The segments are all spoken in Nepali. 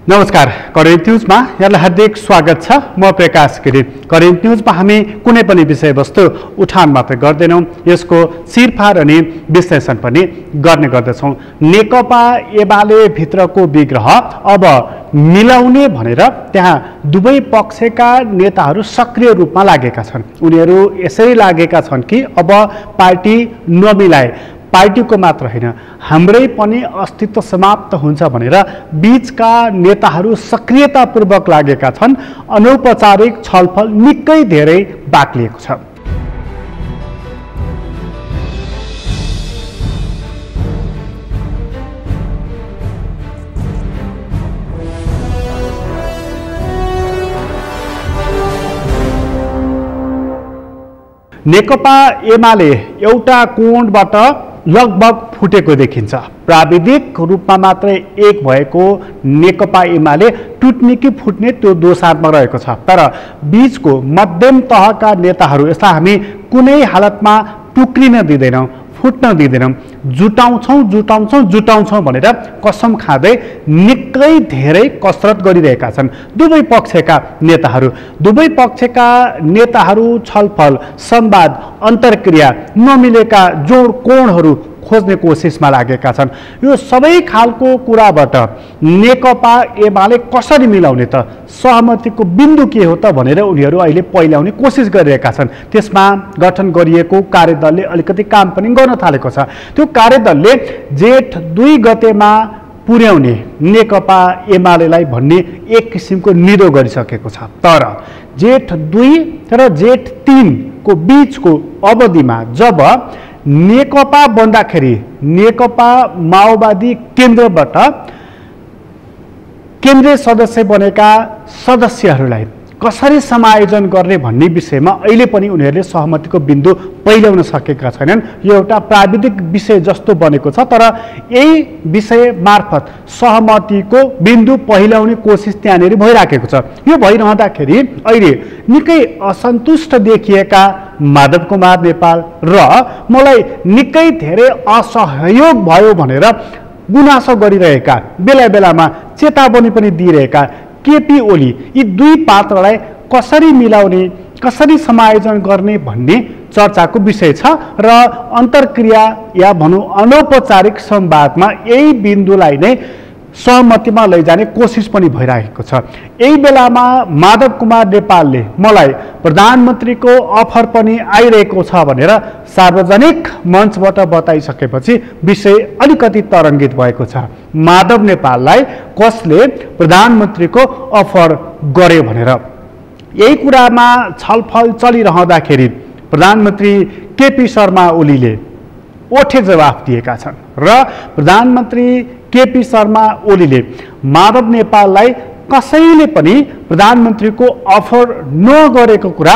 नमस्कार, करेन्ट न्यूजमा यहाँलाई हार्दिक स्वागत छ। म प्रकाश गिरी। करेन्ट न्यूजमा हामी कुनै पनि विषयवस्तु उठान मात्र गर्दैनौँ, यसको छिरफार अनि विश्लेषण पनि गर्ने गर्दछौँ। नेकपा एमाले भित्रको विग्रह अब मिलाउने भनेर त्यहाँ दुवै पक्षका नेताहरू सक्रिय रूपमा लागेका छन्। उनीहरू यसरी लागेका छन् कि अब पार्टी नमिलाए पार्टीको मात्र होइन, हाम्रै पनि अस्तित्व समाप्त हुन्छ भनेर बीचका नेताहरू सक्रियतापूर्वक लागेका छन्। अनौपचारिक छलफल निकै धेरै बाक्लिएको छ। नेकपा एमाले एउटा कोणबाट लगभग फुटेको देखिन्छ। प्राविधिक रूपमा मात्रै एक भएको नेकपा एमाले टुट्ने कि फुट्ने त्यो दोसारमा रहेको छ। तर बीचको मध्यम तहका नेताहरू यसलाई हामी कुनै हालतमा टुक्रिन दिँदैनौँ, फुट्न दिँदैनौँ, जुटाउँछौँ भनेर कसम खाँदै निकै धेरै कसरत गरिरहेका छन् दुवै पक्षका नेताहरू। छलफल, संवाद, अन्तर्क्रिया, नमिलेका जोड कोणहरू खोज्ने कोसिसमा लागेका छन्। यो सबै खालको कुराबाट नेकपा एमाले कसरी मिलाउने त, सहमतिको बिन्दु के हो त भनेर उनीहरू अहिले पहिल्याउने कोसिस गरिरहेका छन्। त्यसमा गठन गरिएको कार्यदलले अलिकति काम पनि गर्न थालेको छ। त्यो कार्यदलले जेठ 2 गतेमा पुर्याउने नेकपा एमालेलाई भन्ने एक किसिमको निदो गरिसकेको छ। तर जेठ 2 र जेठ 3 को बीचको अवधिमा जब नेकपा बन्दाखेरि नेकपा माओवादी केन्द्रबाट केन्द्रीय सदस्य बनेका सदस्यहरूलाई कसरी समायोजन गर्ने भन्ने विषयमा अहिले पनि उनीहरूले सहमतिको बिन्दु पहिल्याउन सकेका छैनन्। यो एउटा प्राविधिक विषय जस्तो बनेको छ। तर यही विषय मार्फत सहमतिको बिन्दु पहिल्याउने कोसिस त्यहाँनिर भइराखेको छ। यो भइरहँदाखेरि अहिले निकै असन्तुष्ट देखिएका माधव कुमार नेपाल र मलाई निकै धेरै असहयोग भयो भनेर गुनासो गरिरहेका, बेला बेलामा चेतावनी पनि दिइरहेका केपी ओली, यी दुई पात्रलाई कसरी मिलाउने, कसरी समायोजन गर्ने भन्ने चर्चाको विषय छ। र अन्तर्क्रिया या भनौँ अनौपचारिक संवादमा यही बिन्दुलाई नै सहमतिमा लैजाने कोसिस पनि भइरहेको छ। यही बेलामा माधव कुमार नेपालले मलाई प्रधानमन्त्रीको अफर पनि आइरहेको छ भनेर सार्वजनिक मञ्चबाट बताइसकेपछि विषय अलिकति तरङ्गित भएको छ। माधव नेपाललाई कसले प्रधानमन्त्रीको अफर गर्यो भनेर यही कुरामा छलफल चलिरहँदाखेरि प्रधानमन्त्री केपी शर्मा ओलीले ओठे जवाफ दिएका छन् र प्रधानमन्त्री केपी शर्मा ओलीले माधव नेपाललाई कसैले पनि प्रधानमन्त्रीको अफर नगरेको कुरा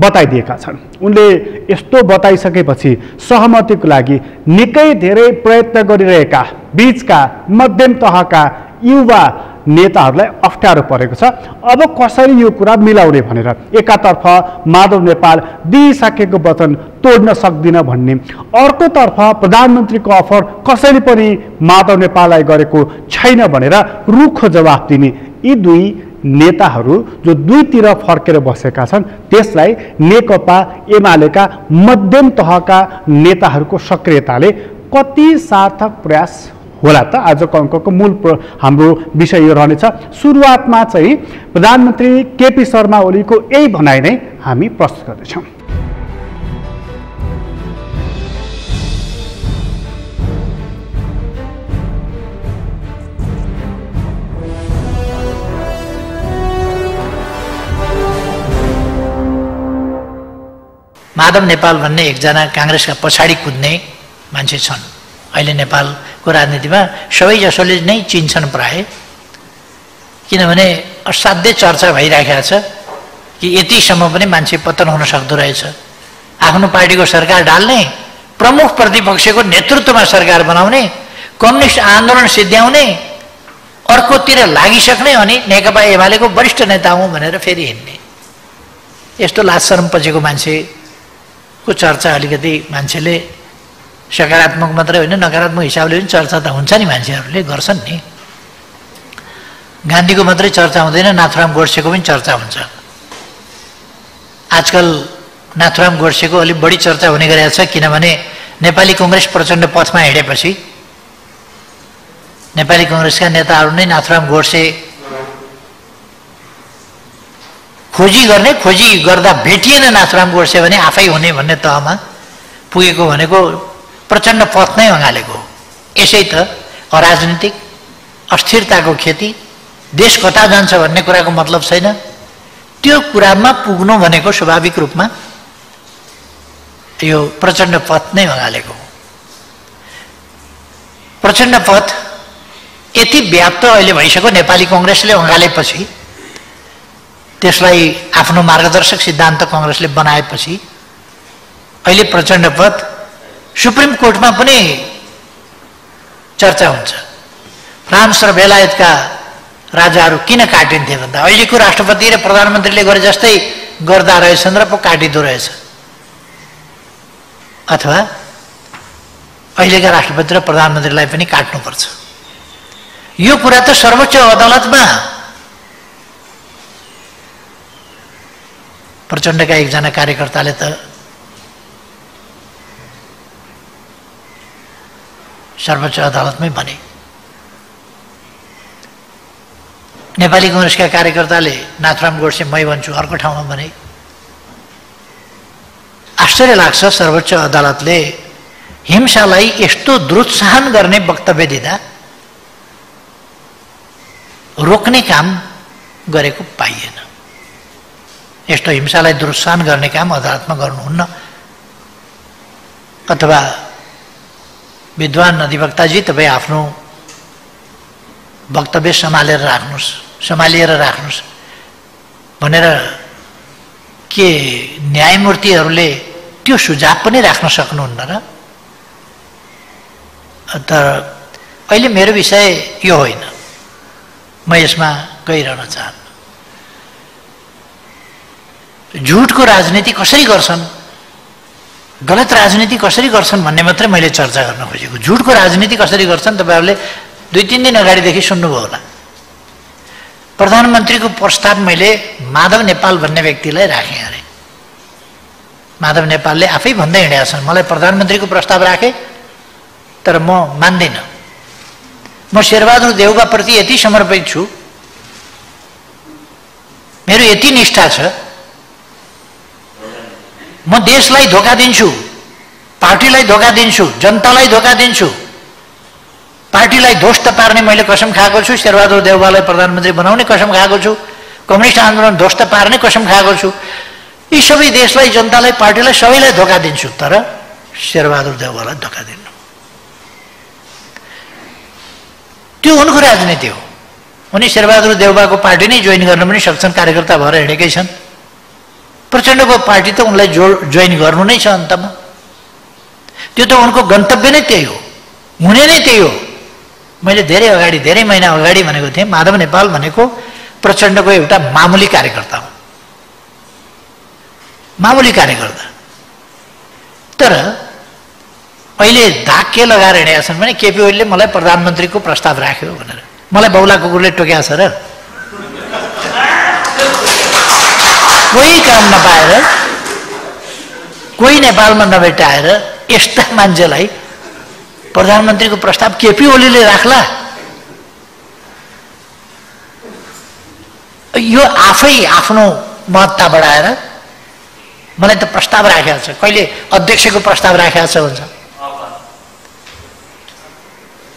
बताइदिएका छन्। उनले यस्तो बताइसकेपछि सहमतिको लागि निकै धेरै प्रयत्न गरिरहेका बीचका मध्यम तहका युवा नेताहरूलाई अप्ठ्यारो परेको छ। अब कसरी यो कुरा मिलाउने भनेर एकातर्फ माधव नेपाल दिइसकेको वचन तोड्न सक्दिन भन्ने, अर्कोतर्फ प्रधानमन्त्रीको अफर कसैले पनि माधव नेपाललाई गरेको छैन भनेर रुखो जवाफ दिने यी दुई नेताहरू जो दुईतिर फर्केर बसेका छन्, त्यसलाई नेकपा एमालेका मध्यम तहका नेताहरूको सक्रियताले कति सार्थक प्रयास होला त? आजको अङ्कको मूल हाम्रो विषय यो रहनेछ। सुरुवातमा चाहिँ प्रधानमन्त्री केपी शर्मा ओलीको यही भनाइ नै हामी प्रस्तुत गर्दैछौँ। माधव नेपाल भन्ने एकजना काङ्ग्रेसका पछाडि कुद्ने मान्छे छन्। अहिले नेपालको राजनीतिमा सबैजसोले नै चिन्छन् प्राय, किनभने असाध्यै चर्चा भइराखेको छ कि यतिसम्म पनि मान्छे पतन हुन सक्दो रहेछ। आफ्नो पार्टीको सरकार डाल्ने, प्रमुख प्रतिपक्षको नेतृत्वमा सरकार बनाउने, कम्युनिस्ट आन्दोलन सिद्ध्याउने, अर्कोतिर लागिसक्ने अनि नेकपा एमालेको वरिष्ठ नेता हुँ भनेर फेरि हिँड्ने, यस्तो लाज शरम पछिको मान्छेको चर्चा अलिकति मान्छेले सकारात्मक मात्रै होइन नकारात्मक हिसाबले पनि चर्चा त हुन्छ नि, मान्छेहरूले गर्छन् नि। गान्धीको मात्रै चर्चा हुँदैन, नाथुराम गोडसेको पनि चर्चा हुन्छ। आजकल नाथुराम गोडसेको अलिक बढी चर्चा हुने गरेको छ, किनभने नेपाली कङ्ग्रेस प्रचण्ड पथमा हिँडेपछि नेपाली कङ्ग्रेसका नेताहरू नै नाथुराम गोडसे खोजी गर्दा भेटिएन नाथुराम गोडसे भने आफै हुने भन्ने तहमा पुगेको भनेको प्रचण्ड पथ नै अँगालेको। यसै त अराजनीतिक अस्थिरताको खेती, देश कता जान्छ भन्ने कुराको मतलब छैन, त्यो कुरामा पुग्नु भनेको स्वाभाविक रूपमा यो प्रचण्ड पथ नै अँगालेको। प्रचण्ड पथ यति व्याप्त अहिले भइसक्यो, नेपाली कङ्ग्रेसले अँगालेपछि, त्यसलाई आफ्नो मार्गदर्शक सिद्धान्त कङ्ग्रेसले बनाएपछि अहिले प्रचण्ड पथ सुप्रिम कोर्टमा पनि चर्चा हुन्छ। फ्रान्स र बेलायतका राजाहरू किन काटिन्थे भन्दा अहिलेको राष्ट्रपति र प्रधानमन्त्रीले गरे जस्तै गर्दा रहेछन् र पो काटिँदो रहेछ, अथवा अहिलेका राष्ट्रपति र प्रधानमन्त्रीलाई पनि काट्नुपर्छ। यो कुरा त सर्वोच्च अदालतमा प्रचण्डका एकजना कार्यकर्ताले त सर्वोच्च अदालतमै भने। नेपाली कङ्ग्रेसका कार्यकर्ताले नाथुराम गोडसे मै भन्छु अर्को ठाउँमा भने। आश्चर्य लाग्छ, सर्वोच्च अदालतले हिंसालाई यस्तो दुरुत्साहन गर्ने वक्तव्य दिँदा रोक्ने काम गरेको पाइएन। यस्तो हिंसालाई दुरुत्साहन गर्ने काम अदालतमा गर्नुहुन्न। अथवा विद्वान अधिवक्ताजी तपाईँ आफ्नो वक्तव्य सम्हालिएर राख्नुहोस् भनेर के न्यायमूर्तिहरूले त्यो सुझाव पनि राख्न सक्नुहुन्न र? तर अहिले मेरो विषय यो होइन, म यसमा गइरहन चाहन्न। झुटको राजनीति कसरी गर्छन्, गलत राजनीति कसरी गर्छन् भन्ने मात्रै मैले चर्चा गर्न खोजेको। झुटको राजनीति कसरी गर्छन् तपाईँहरूले 2-3 दिन अगाडिदेखि सुन्नुभयो होला। प्रधानमन्त्रीको प्रस्ताव मैले माधव नेपाल भन्ने व्यक्तिलाई राखेँ अरे। माधव नेपालले आफै भन्दै हिँडेका छन्, मलाई प्रधानमन्त्रीको प्रस्ताव राखे तर म मान्दिनँ। म शेरबहादुर देउवाप्रति यति समर्पित छु, मेरो यति निष्ठा छ, म देशलाई धोका दिन्छु, पार्टीलाई धोका दिन्छु, जनतालाई धोका दिन्छु, पार्टीलाई ध्वस्त पार्ने मैले कसम खाएको छु, शेरबहादुर देउवालाई प्रधानमन्त्री बनाउने कसम खाएको छु, कम्युनिस्ट आन्दोलन ध्वस्त पार्ने कसम खाएको छु, यी सबै देशलाई, जनतालाई, पार्टीलाई सबैलाई धोका दिन्छु, तर शेरबहादुर देउवालाई धोका दिन्छु। त्यो उनको राजनीति हो। उनी शेरबहादुर देउवाको पार्टी नै जोइन गर्न पनि सक्छन्, कार्यकर्ता भएर हिँडेकै छन्। प्रचण्डको पार्टी त उनलाई जोइन गर्नु नै छ अन्तमा। त्यो त उनको गन्तव्य नै त्यही हो, हुने नै त्यही हो। मैले धेरै महिना अगाडि भनेको थिएँ, माधव नेपाल भनेको प्रचण्डको एउटा मामुली कार्यकर्ता हो, मामुली कार्यकर्ता। तर अहिले धाक के लगाएर हिँडेका छन् भने केपी ओलीले मलाई प्रधानमन्त्रीको प्रस्ताव राख्यो भनेर। मलाई बौला कुकुरले टोक्या छ र? कोही काम नपाएर, कोही नेपालमा नभेटाएर यस्ता मान्छेलाई प्रधानमन्त्रीको प्रस्ताव केपी ओलीले राख्ला? यो आफै आफ्नो महत्ता बढाएर मलाई त प्रस्ताव राखेको छ, कहिले अध्यक्षको प्रस्ताव राखेको छ भन्छ,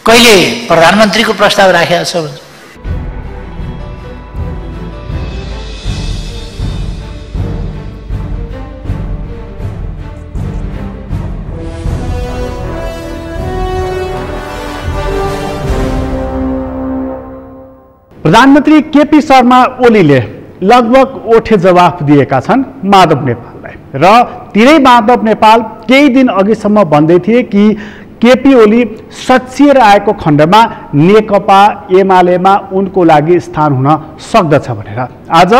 कहिले प्रधानमन्त्रीको प्रस्ताव राखेको छ भन्छ। प्रधानमन्त्री केपी शर्मा ओलीले लगभग ओठे जवाफ दिएका छन् माधव नेपाललाई र तिनै माधव नेपाल केही दिन अघिसम्म भन्दै थिए कि केपी ओली सच्चिएर आएको खण्डमा नेकपा एमालेमा उनको लागि स्थान हुन सक्दछ भनेर। आज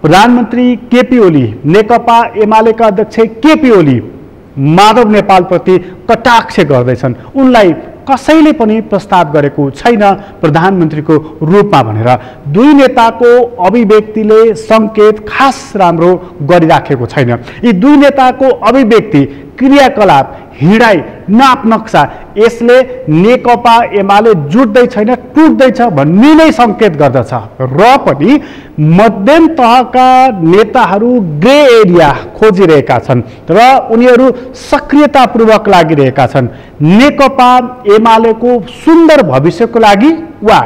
प्रधानमन्त्री केपी ओली, नेकपा एमालेका अध्यक्ष केपी ओली माधव नेपालप्रति कटाक्ष गर्दैछन्, उनलाई कसैले पनि प्रस्ताव गरेको छैन प्रधानमन्त्रीको रूपमा भनेर। दुई नेताको अभिव्यक्तिले सङ्केत खास राम्रो गरिराखेको छैन। यी दुई नेताको अभिव्यक्ति, क्रियाकलाप, हिँडाइ, नाप नक्सा यसले नेकपा एमाले जुट्दै छैन, टुट्दैछ भन्ने नै सङ्केत गर्दछ। र पनि मध्यम तहका नेताहरू ग्रे एरिया खोजिरहेका छन् र उनीहरू सक्रियतापूर्वक लागिरहेका छन् नेकपा एमालेको सुन्दर भविष्यको लागि वा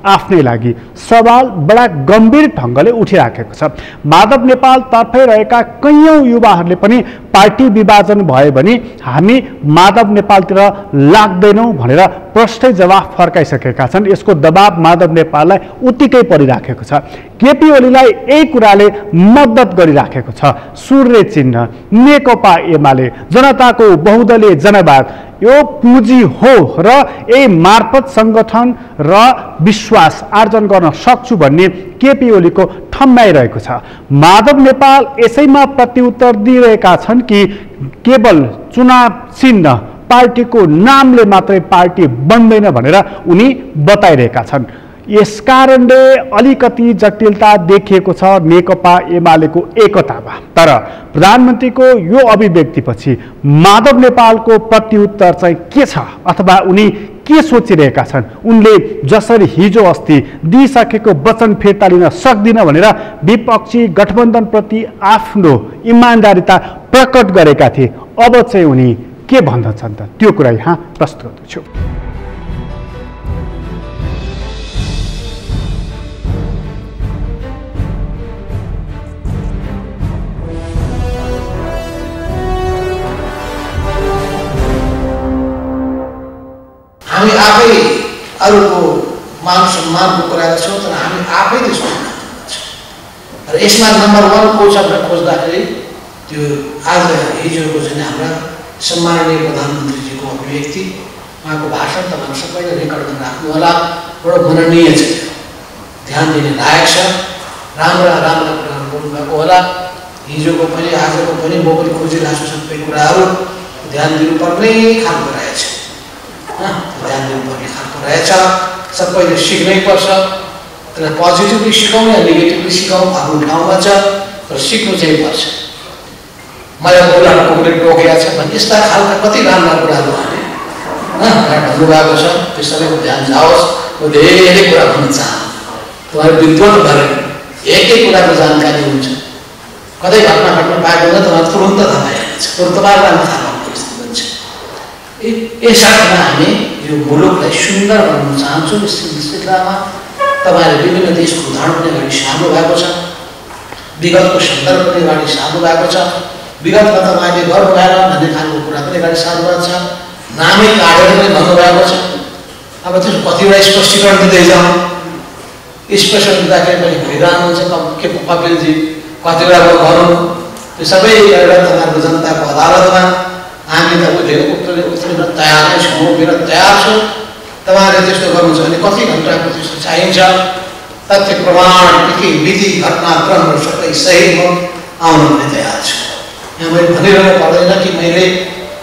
आफ्नै लागि। सवाल बडा गम्भीर ढङ्गले उठिराखेको छ। माधव नेपाल तर्फै रहेका कैयौँ युवाहरूले पनि पार्टी विभाजन भयो भने हामी माधव नेपालतिर लाग्दैनौँ भनेर प्रष्टै जवाफ फर्काइसकेका छन्। यसको दबाब माधव नेपाललाई उत्तिकै परिराखेको छ। केपी ओलीलाई यही कुराले मद्दत गरिराखेको छ। सूर्य चिन्ह, नेकपा एमाले, जनताको बहुदलीय जनवाद यो पुँजी हो र यही मार्फत सङ्गठन र विश्वास आर्जन गर्न सक्छु भन्ने केपी ओलीको ठम्याइरहेको छ। माधव नेपाल यसैमा प्रत्युत्तर दिइरहेका छन् कि केवल चुनाव चिन्ह पार्टीको नामले मात्रै पार्टी बन्दैन भनेर उनी बताइरहेका छन्। यसकारणले अलिकति जटिलता देखिएको छ नेकपा एमालेको एकतामा। तर प्रधानमन्त्रीको यो अभिव्यक्तिपछि माधव नेपालको प्रत्युत्तर चाहिँ के छ अथवा उनी के सोचिरहेका छन्? उनले जसरी हिजो अस्ति दिइसकेको वचन फिर्ता लिन सक्दिन भनेर विपक्षी गठबन्धनप्रति आफ्नो इमान्दारिता प्रकट गरेका थिए, अब चाहिँ उनी के भन्दछन् त त्यो कुरा यहाँ प्रस्तुत गर्दछु। हामी आफै अरूको मान सम्मानको कुरा गर्छौँ तर हामी आफै त्यसको र यसमा नम्बर 1 को छ भनेर खोज्दाखेरि त्यो आज हिजोको चाहिँ हाम्रा सम्माननीय प्रधानमन्त्रीजीको अभिव्यक्ति, उहाँको भाषण तपाईँहरू सबैले रेकर्ड गरेर राख्नु होला। बडो मननीय छ, ध्यान दिने लायक छ, राम्रा राम्रा कुराहरू बोल्नुभएको होला। हिजोको पनि आजको पनि म पनि खोजिरहेको छु सबै कुराहरू ध्यान दिनुपर्ने खालको रहेछ, ध्यान दिनुपर्ने खालको रहेछ। सबैले सिक्नै पर्छ, तर पोजिटिभली सिकाउँ या नेगेटिभली सिकाउँ आफ्नो ठाउँमा छ, तर सिक्नु चाहिँ पर्छ। मलाई बोलाएर कोले टोकेको छ भने यस्ता खालका कति राम्रा कुराहरू उहाँले भन्नुभएको छ, त्यो सबैको ध्यान जाओस्। म धेरै कुरा भन्न चाहन्छु, तपाईँहरू विद्वान भएर एक एक कुराको जानकारी हुन्छ। कतै घटना घट्नु पाएको हुँदा तपाईँ तुरुन्त थाहा पाइहाल्छ, तुरुन्त थाहा पाउने परिस्थिति हुन्छ। यसर्थमा हामी यो मुलुकलाई सुन्दर बनाउन चाहन्छौँ। यस सिलसिलामा तपाईँले विभिन्न देशको उदाहरण पनि अगाडि सार्नु भएको छ, विगतको सन्दर्भ पनि अगाडि सार्नु भएको छ, विगतमा तपाईँले गर्नु भएन भन्ने खालको कुरा पनि अगाडि सार्नु भएको छ, नामै काटेर पनि भन्नुभएको छ। अब त्यसको कतिवटा स्पष्टीकरण दिँदै जाउँ। स्पष्टीकरण दिँदाखेरि पनि भइरहनुहुन्छ के कपिलजी, कतिवटा गरौँ, त्यो सबै एउटा तपाईँहरूको जनताको अदालतमा हामी त उत्रिन तयार नै छौँ, उभिन तयार छौँ। तपाईँहरूले त्यस्तो गर्नु छ भने कति घन्टाको त्यस्तो चाहिन्छ, तथ्य प्रमाण विधि विधि घटनाक्रमहरू सबै सही हो, आउन पनि तयार छु। यहाँ मैले भनिरहनु पर्दैन कि मैले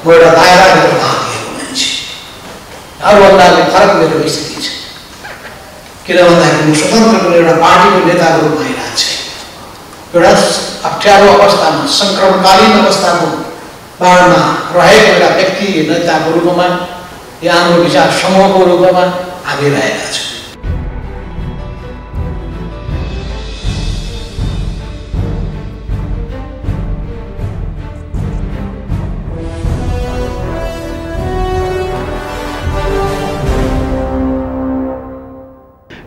म एउटा दायराभित्र भाग लिएको मान्छे, अरूभन्दा फरक मेरो स्थिति छ। किन भन्दाखेरि म स्वतन्त्रको एउटा पार्टीको नेताको रूपमा आइरहेको छु। एउटा अप्ठ्यारो अवस्थामा, सङ्क्रमणकालीन अवस्थाको बाढमा रहेको एउटा व्यक्ति नेताको रूपमा या हाम्रो विचार समूहको रूपमा हामी रहेका छौँ।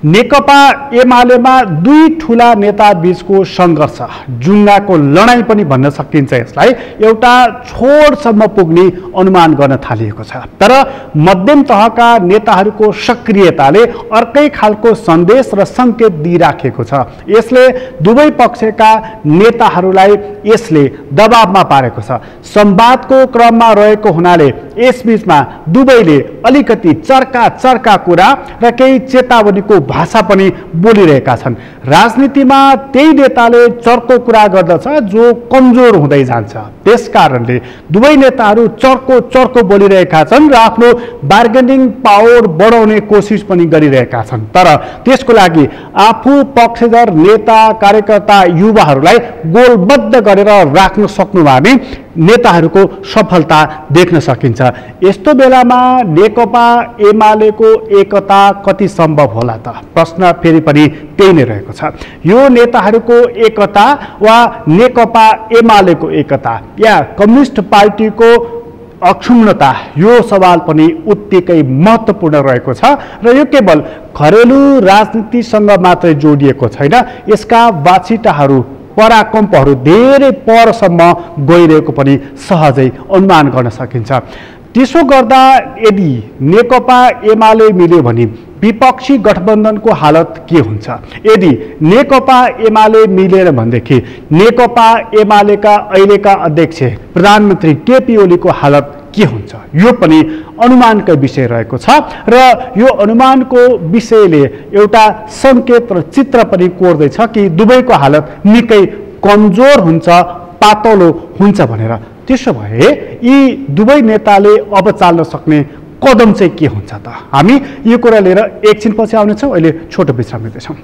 नेकपा एमालेमा दुई ठूला नेता बीचको सङ्घर्ष, जुङ्गाको लडाईँ पनि भन्न सकिन्छ। यसलाई एउटा छोडसम्म पुग्ने अनुमान गर्न थालिएको छ। तर मध्यम तहका नेताहरूको सक्रियताले अर्कै खालको सन्देश र सङ्केत दिइराखेको छ। यसले दुवै पक्षका नेताहरूलाई यसले दबावमा पारेको छ। संवादको क्रममा रहेको हुनाले यसबीचमा दुवैले अलिकति चर्का कुरा र केही चेतावनीको भाषा पनि बोलिरहेका छन्। राजनीतिमा त्यही नेताले चर्को कुरा गर्दछ जो कमजोर हुँदै जान्छ। त्यसकारणले दुवै नेताहरू चर्को बोलिरहेका छन् र आफ्नो बार्गेनिङ पावर बढाउने कोसिस पनि गरिरहेका छन्। तर त्यसको लागि आफू पक्षधर नेता कार्यकर्ता युवाहरूलाई गोलबद्ध गरेर राख्न सक्नु भने नेताहरूको सफलता देख्न सकिन्छ। यस्तो बेलामा नेकपा एमालेको एकता कति सम्भव होला त? प्रश्न फेरि पनि त्यही नै रहेको छ। यो नेताहरूको एकता वा नेकपा एमालेको एकता या कम्युनिस्ट पार्टीको अक्षुण्णता, यो सवाल पनि उत्तिकै महत्त्वपूर्ण रहेको छ र यो केवल घरेलु राजनीतिसँग मात्रै जोडिएको छैन। यसका बाछिटाहरू पराकम्पहरू धेरै परसम्म गइरहेको पनि सहजै अनुमान गर्न सकिन्छ। त्यसो गर्दा यदि नेकपा एमाले मिल्यो भने विपक्षी गठबन्धनको हालत के हुन्छ? यदि नेकपा एमाले मिलेन भनेदेखि नेकपा एमालेका अहिलेका अध्यक्ष प्रधानमन्त्री केपी ओलीको हालत के हुन्छ? यो पनि अनुमानकै विषय रहेको छ र यो अनुमानको विषयले एउटा सङ्केत र चित्र पनि कोर्दैछ कि दुवैको हालत निकै कमजोर हुन्छ, पातलो हुन्छ भनेर। त्यसो भए यी दुवै नेताले अब चाल्न सक्ने कदम चाहिँ के हुन्छ त? हामी यो कुरा लिएर एकछिनपछि आउनेछौँ। अहिले छोटो विश्राम लिँदैछौँ।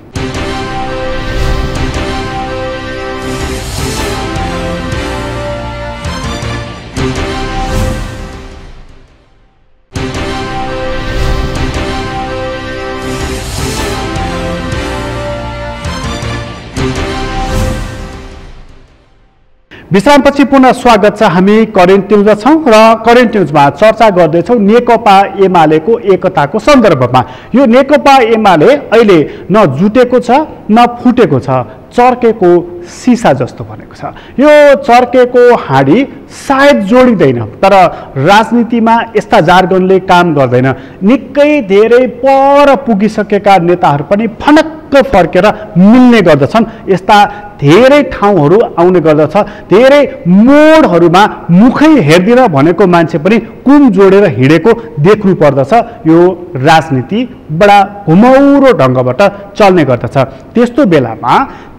विश्रामपछि पुनः स्वागत छ। हामी करेन्ट न्युजमा छौँ र करेन्ट न्युजमा चर्चा गर्दैछौँ नेकपा एमालेको एकताको सन्दर्भमा। यो नेकपा एमाले अहिले न जुटेको छ न फुटेको छ, चर्केको सिसा जस्तो बनेको छ। यो चर्केको हाँडी सायद जोडिँदैन, तर राजनीतिमा यस्ता जार्गनले काम गर्दैन। निकै धेरै पर पुगिसकेका नेताहरू पनि फनक्क फर्केर मिल्ने गर्दछन्। यस्ता धेरै ठाउँहरू आउने गर्दछ। धेरै मोडहरूमा मुखै हेर्दिन भनेको मान्छे पनि कुम जोडेर हिँडेको देख्नु पर्दछ। यो राजनीति बडा घुमौरो ढङ्गबाट चल्ने गर्दछ। त्यस्तो बेलामा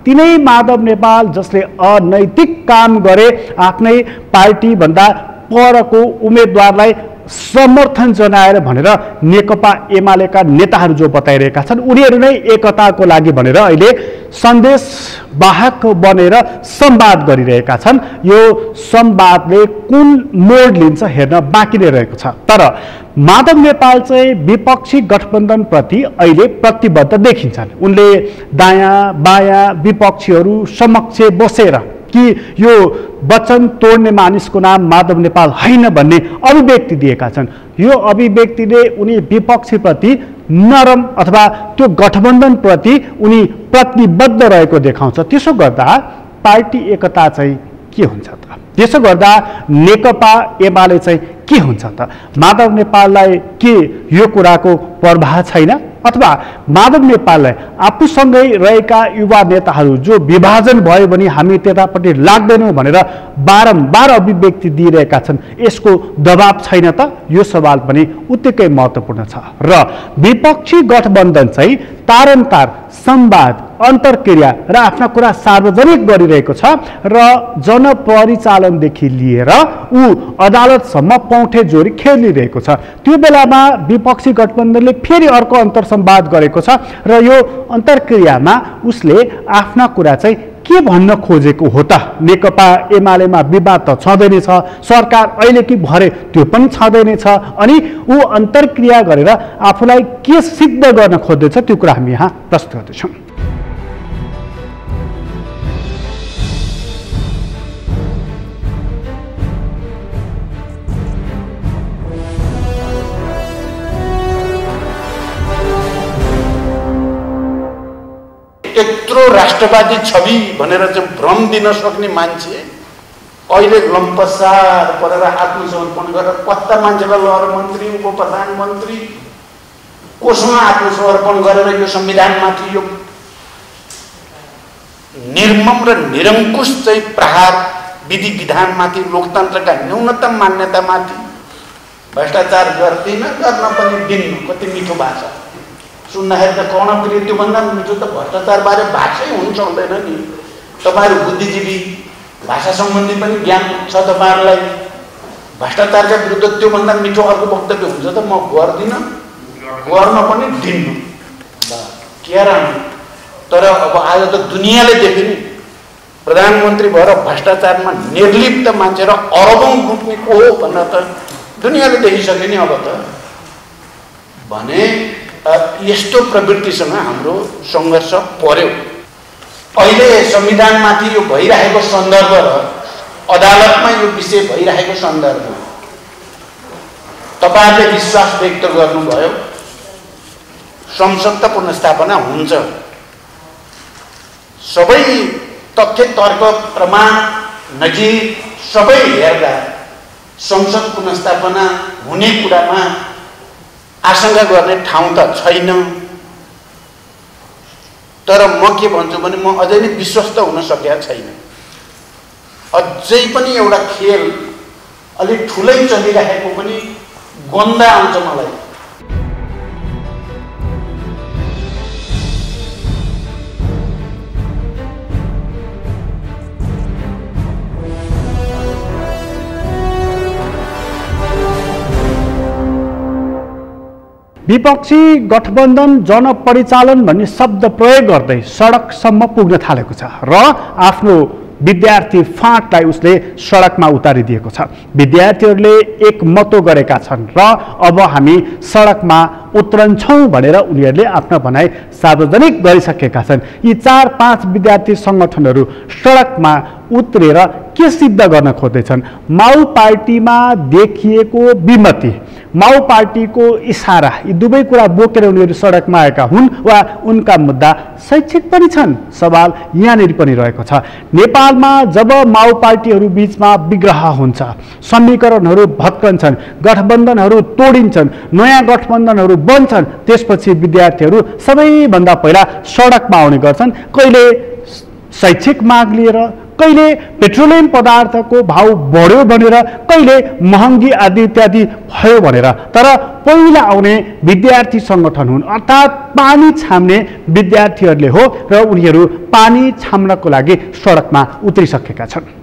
तिनै माधव नेपाल जसले अनैतिक काम गरे, आफ्नै पार्टीभन्दा परको उम्मेदवारलाई समर्थन जनाएर भनेर नेकपा एमालेका नेताहरू जो बताइरहेका छन्, उनीहरू नै एकताको लागि भनेर अहिले सन्देश वाहक बनेर संवाद गरिरहेका छन्। यो संवादले कुन मोड लिन्छ हेर्न बाँकी नै रहेको छ। तर माधव नेपाल चाहिँ विपक्षी गठबन्धनप्रति अहिले प्रतिबद्ध देखिन्छन्। उनले दायाँ बायाँ विपक्षीहरू समक्ष बसेर कि यो वचन तोड्ने मानिसको नाम माधव नेपाल होइन भन्ने अभिव्यक्ति दिएका छन्। यो अभिव्यक्तिले उनी विपक्षीप्रति नरम अथवा त्यो गठबन्धनप्रति उनी प्रतिबद्ध रहेको देखाउँछ। त्यसो गर्दा पार्टी एकता चाहिँ के हुन्छ त? त्यसो गर्दा नेकपा एमाले चाहिँ के हुन्छ त? माधव नेपाललाई के यो कुराको प्रभाव छैन? अथवा माधव नेपाललाई आफूसँगै रहेका युवा नेताहरू जो विभाजन भयो भने हामी त्यतापट्टि लाग्दैनौँ भनेर बारम्बार अभिव्यक्ति दिइरहेका छन्, यसको दबाब छैन त? यो सवाल पनि उत्तिकै महत्त्वपूर्ण छ। र विपक्षी गठबन्धन चाहिँ तारन्तार संवाद, अन्तर्क्रिया र आफ्ना कुरा सार्वजनिक गरिरहेको छ र जनपरिचालनदेखि लिएर ऊ अदालतसम्म पौठे जोरी खेलिरहेको छ। त्यो बेलामा विपक्षी गठबन्धनले फेरि अर्को अन्तर्संवाद गरेको छ र यो अन्तर्क्रियामा उसले आफ्ना कुरा चाहिँ के भन्न खोजेको हो त? नेकपा एमालेमा विवाद त छँदै नै छ, सरकार अहिले कि भरे त्यो पनि छँदै नै छ। अनि ऊ अन्तर्क्रिया गरेर आफूलाई के सिद्ध गर्न खोज्दैछ त्यो कुरा हामी यहाँ प्रस्तुत गर्दैछौँ। यत्रो राष्ट्रवादी छवि भनेर चाहिँ भ्रम दिन सक्ने मान्छे अहिले लम्पसार परेर आत्मसमर्पण गरेर कस्ता मान्छेलाई लहर मन्त्री, उप प्रधानमन्त्री कोसँग आत्मसमर्पण गरेर यो संविधानमाथि यो निर्मम र निरङ्कुश चाहिँ प्रहार विधि विधानमाथि, लोकतन्त्रका न्यूनतम मान्यतामाथि भ्रष्टाचार गर्दिन, गर्न पनि दिन्न। कति मिठो भाषा। सुन्दाखेरि त कर्णप्रिय त्योभन्दा मिठो त भ्रष्टाचारबारे भाषै हुनु सक्दैन नि। तपाईँहरू बुद्धिजीवी, भाषा सम्बन्धी पनि ज्ञान छ तपाईँहरूलाई। भ्रष्टाचारका विरुद्ध त्योभन्दा मिठो अर्को वक्तव्य हुन्छ त म गर्दिनँ, गर्न पनि दिन्नु, के राम्रो। तर अब आज त दुनियाँले देख्यो नि, प्रधानमन्त्री भएर भ्रष्टाचारमा निर्लिप्त मान्छे र अरबौँ लुट्ने को हो भनेर त दुनियाँले देखिसक्यो नि। अब त भने यस्तो प्रवृत्तिसँग हाम्रो सङ्घर्ष पर्यो। अहिले संविधानमाथि यो भइरहेको सन्दर्भ र अदालतमा यो विषय भइरहेको सन्दर्भ तपाईँहरूले विश्वास व्यक्त गर्नुभयो संसद त पुनर्स्थापना हुन्छ। सबै तथ्य तर्क प्रमाण नजिर सबै हेर्दा संसद पुनर्स्थापना हुने कुरामा आशंका गर्ने ठाउँ त छैन। तर म के भन्छु भने म अझै नै विश्वस्त हुन सकेका छैन। अझै पनि एउटा खेल अलिक ठुलै चलिरहेको पनि गन्दा आउँछ मलाई। विपक्षी गठबन्धन जनपरिचालन भन्ने शब्द प्रयोग गर्दै सडकसम्म पुग्न थालेको छ र आफ्नो विद्यार्थी फाँटलाई उसले सडकमा उतारिदिएको छ। विद्यार्थीहरूले एकमतो गरेका छन् र अब हामी सडकमा उत्रन्छौँ भनेर उनीहरूले आफ्नो भनाइ सार्वजनिक गरिसकेका छन्। यी 4-5 विद्यार्थी सङ्गठनहरू सडकमा उत्रेर के सिद्ध गर्न खोज्दैछन्? माओ पार्टीमा देखिएको विमति, माओ पार्टीको इसारा, यी दुवै कुरा बोकेर उनीहरू सडकमा आएका हुन् वा उनका मुद्दा शैक्षिक पनि छन्? सवाल यहाँनिर पनि रहेको छ। नेपालमा जब माओ पार्टीहरू बीचमा विग्रह हुन्छ, समीकरणहरू भत्कन्छन्, गठबन्धनहरू तोडिन्छन्, नयाँ गठबन्धनहरू बन्छन्, त्यसपछि विद्यार्थीहरू सबैभन्दा पहिला सडकमा आउने गर्छन्। कहिले शैक्षिक माग लिएर, कहिले पेट्रोलियम पदार्थको भाउ बढ्यो भनेर, कहिले महँगी आदि इत्यादि भयो भनेर। तर पहिला आउने विद्यार्थी सङ्गठन हुन्, अर्थात् पानी छाम्ने विद्यार्थीहरूले हो र उनीहरू पानी छाम्नको लागि सडकमा उत्रिसकेका छन्।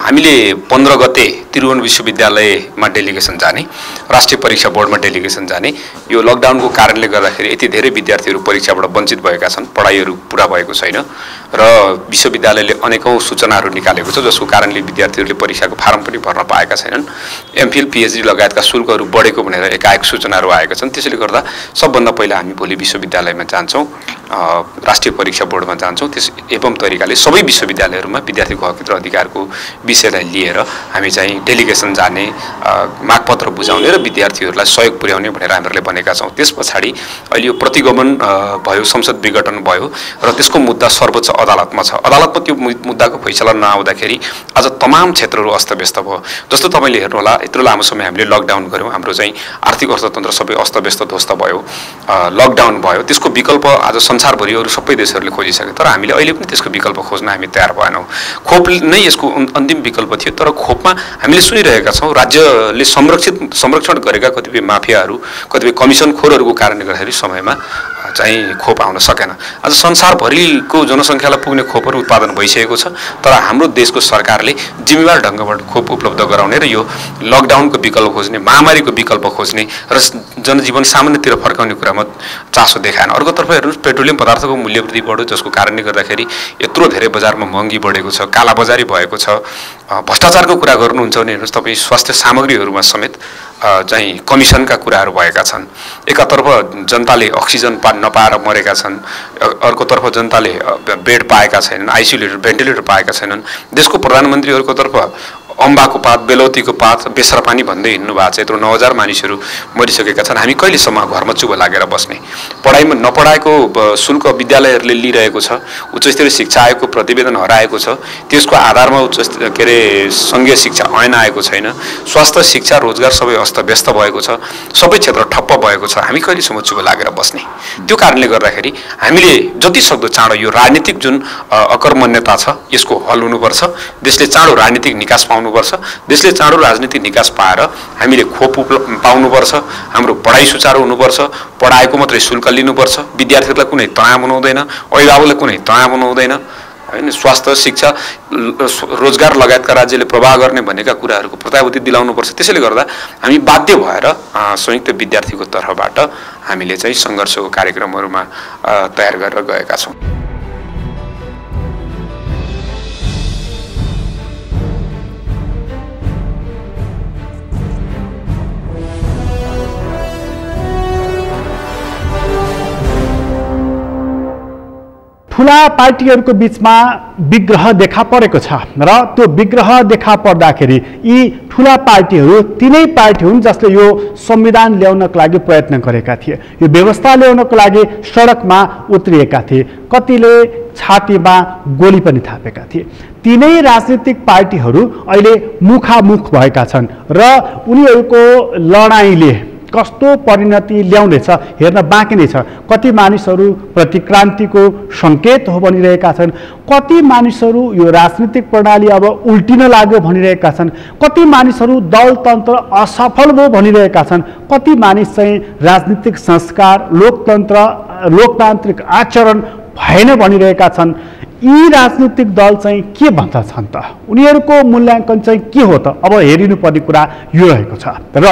हामीले 15 गते त्रिभुवन विश्वविद्यालयमा डेलिगेसन जाने, राष्ट्रिय परीक्षा बोर्डमा डेलिगेसन जाने, यो लकडाउनको कारणले गर्दाखेरि यति धेरै विद्यार्थीहरू परीक्षाबाट वञ्चित भएका छन्, पढाइहरू पुरा भएको छैन र विश्वविद्यालयले अनेकौं सूचनाहरू निकालेको छ जसको कारणले विद्यार्थीहरूले परीक्षाको फारम पनि भर्न पाएका छैनन्। एमफिल पिएचडी लगायतका शुल्कहरू बढेको भनेर एकाएक सूचनाहरू आएका छन्। त्यसैले गर्दा सबभन्दा पहिला हामी भोलि विश्वविद्यालयमा जान्छौँ, राष्ट्रिय परीक्षा बोर्डमा जान्छौँ। त्यस एवं तरिकाले सबै विश्वविद्यालयहरूमा विद्यार्थीको हक र अधिकारको विषयलाई लिएर हामी चाहिँ डेलिगेसन जाने, मागपत्र बुझाउने र विद्यार्थीहरूलाई सहयोग पुर्याउने भनेर हामीहरूले भनेका छौँ। त्यस पछाडि अहिले यो प्रतिगमन भयो, संसद विघटन भयो र त्यसको मुद्दा सर्वोच्च अदालतमा छ। अदालतमा त्यो मुद्दाको फैसला नआउँदाखेरि आज तमाम क्षेत्रहरू अस्तव्यस्त भयो। जस्तो तपाईँले हेर्नुहोला, यत्रो लामो समय हामीले लकडाउन गऱ्यौँ, हाम्रो चाहिँ आर्थिक अर्थतन्त्र सबै अस्तव्यस्त ध्वस्त भयो, लकडाउन भयो। त्यसको विकल्प आज संसारभरि अरू सबै देशहरूले खोजिसके, तर हामीले अहिले पनि त्यसको विकल्प खोज्न हामी तयार भएनौँ। खोप नै यसको अन्तिम विकल्प थियो, तर खोपमा हामीले सुनिरहेका छौँ राज्यले संरक्षण गरेका कतिपय माफियाहरू, कतिपय कमिसनखोरहरूको कारणले गर्दाखेरि समयमा चाहिँ खोप आउन सकेन। आज संसारभरिको जनसङ्ख्यालाई पुग्ने खोपहरू उत्पादन भइसकेको छ, तर हाम्रो देशको सरकारले जिम्मेवार ढङ्गबाट खोप उपलब्ध गराउने र यो लकडाउनको विकल्प खोज्ने, महामारीको विकल्प खोज्ने र जनजीवन सामान्यतिर फर्काउने कुरामा चासो देखाएन। अर्कोतर्फ हेर्नुहोस्, पेट्रोलियम पदार्थको मूल्य वृद्धि बढ्यो जसको कारणले गर्दाखेरि यत्रो धेरै बजारमा महँगी बढेको छ, कालाबजारी भएको छ। भ्रष्टाचारको कुरा गर्नुहुन्छ भने हेर्नुहोस् तपाईँ, स्वास्थ्य सामग्रीहरूमा समेत चाहिँ कमिसनका कुराहरू भएका छन्। एकातर्फ जनताले अक्सिजन नपाएर मरेका छन्, अर्कोतर्फ जनताले बेड पाएका छैनन्, आइसियु भेन्टिलेटर पाएका छैनन्। देशको प्रधानमन्त्री अर्कोतर्फ अम्बाको पात, बेलौतीको पात, बेसरपानी भन्दै हिँड्नु भएको छ। यत्रो 9,000 मानिसहरू मरिसकेका छन्। हामी कहिलेसम्म घरमा चुप लागेर बस्ने? पढाइमा नपढाएको शुल्क विद्यालयहरूले लिइरहेको छ। उच्च स्तरीय शिक्षा आयोगको प्रतिवेदन हराएको छ। त्यसको आधारमा सङ्घीय शिक्षा ऐन आएको छैन। स्वास्थ्य, शिक्षा, रोजगार सबै अस्तव्यस्त भएको छ। सबै क्षेत्र ठप्प भएको छ। हामी कहिलेसम्म चुप लागेर बस्ने? त्यो कारणले गर्दाखेरि हामीले जति सक्दो चाँडो यो राजनीतिक जुन अकर्मण्यता छ यसको हल हुनुपर्छ। देशले चाँडो राजनीतिक निकास पाउनुपर्छ। देशले चाँडो राजनीतिक निकास पाएर हामीले खोप पाउनुपर्छ। हाम्रो पढाइ सुचारू हुनुपर्छ। पढाएको मात्रै शुल्क लिनुपर्छ। विद्यार्थीहरूलाई कुनै तनाव बनाउँदैन, अभिभावकलाई कुनै तनाव बनाउँदैन हैन। स्वास्थ्य, शिक्षा, रोजगार लगायतका राज्यले प्रवाह गर्ने भनेका कुराहरूको प्रत्याभूति दिलाउनुपर्छ। त्यसैले गर्दा हामी बाध्य भएर संयुक्त विद्यार्थीको तर्फबाट हामीले चाहिँ सङ्घर्षको कार्यक्रमहरूमा तयार गरेर गएका छौँ। ठुला पार्टीहरूको बीचमा विग्रह देखा परेको छ र त्यो विग्रह देखा पर्दाखेरि यी ठुला पार्टीहरू तिनै पार्टी हुन् जसले यो संविधान ल्याउनको लागि प्रयत्न गरेका थिए, यो व्यवस्था ल्याउनको लागि सडकमा उत्रिएका थिए, कतिले छातीमा गोली पनि थापेका थिए। तिनै राजनीतिक पार्टीहरू अहिले मुखामुख भएका छन् र उनीहरूको लडाईँले कस्तो परिणति ल्याउँदैछ हेर्न बाँकी नै छ। कति मानिसहरू प्रतिक्रान्तिको सङ्केत हो भनिरहेका छन्, कति मानिसहरू यो राजनीतिक प्रणाली अब उल्टिन लाग्यो भनिरहेका छन्, कति मानिसहरू दलतन्त्र असफल भयो भनिरहेका छन्, कति मानिस चाहिँ राजनीतिक संस्कार, लोकतान्त्रिक आचरण भएन भनिरहेका छन्। यी राजनीतिक दल चाहिँ के भन्दछन् त? उनीहरूको मूल्याङ्कन चाहिँ के हो त? अब हेरिनुपर्ने कुरा यो रहेको छ। र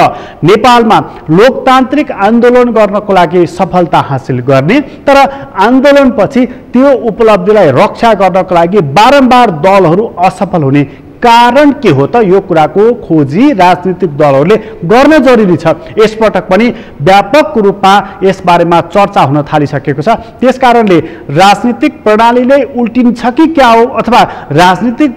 नेपालमा लोकतान्त्रिक आन्दोलन गर्नको लागि सफलता हासिल गर्ने तर आन्दोलनपछि त्यो उपलब्धिलाई रक्षा गर्नको लागि बारम्बार दलहरू असफल हुने कारण के हो त? यो कुराको खोजी राजनीतिक दलहरूले गर्न जरुरी छ। यसपटक पनि व्यापक रूपमा यसबारेमा चर्चा हुन थालिसकेको छ। त्यसकारणले राजनीतिक प्रणाली नै उल्टिन्छ कि क्या हो, अथवा राजनीतिक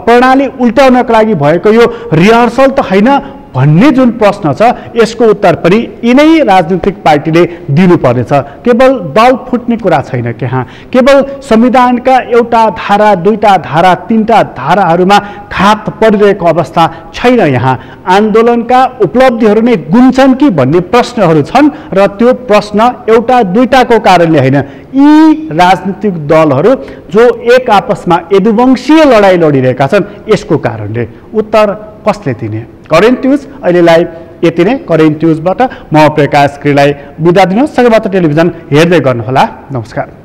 प्रणाली उल्टाउनका लागि भएको यो रिहर्सल त होइन भन्ने जुन प्रश्न छ यसको उत्तर पनि यिनै राजनीतिक पार्टीले दिनुपर्नेछ। केवल दल फुट्ने कुरा छैन त्यहाँ, केवल संविधानका एउटा धारा, दुईटा धारा, तीनटा धाराहरूमा खात परिरहेको अवस्था छैन। यहाँ आन्दोलनका उपलब्धिहरू नै गुन्छन् कि भन्ने प्रश्नहरू छन् र त्यो प्रश्न एउटा दुईटाको कारणले होइन, यी राजनीतिक दलहरू जो एक आपसमा यदुवंशीय लडाईँ लडिरहेका छन् यसको कारणले। उत्तर कसले दिने? करेन्ट न्युज अहिलेलाई यति नै। करेन्ट न्युजबाट म प्रकाश श्रीलाई बिदा दिनुहोस्। सगरमाथा टेलिभिजन हेर्दै गर्नुहोला। नमस्कार।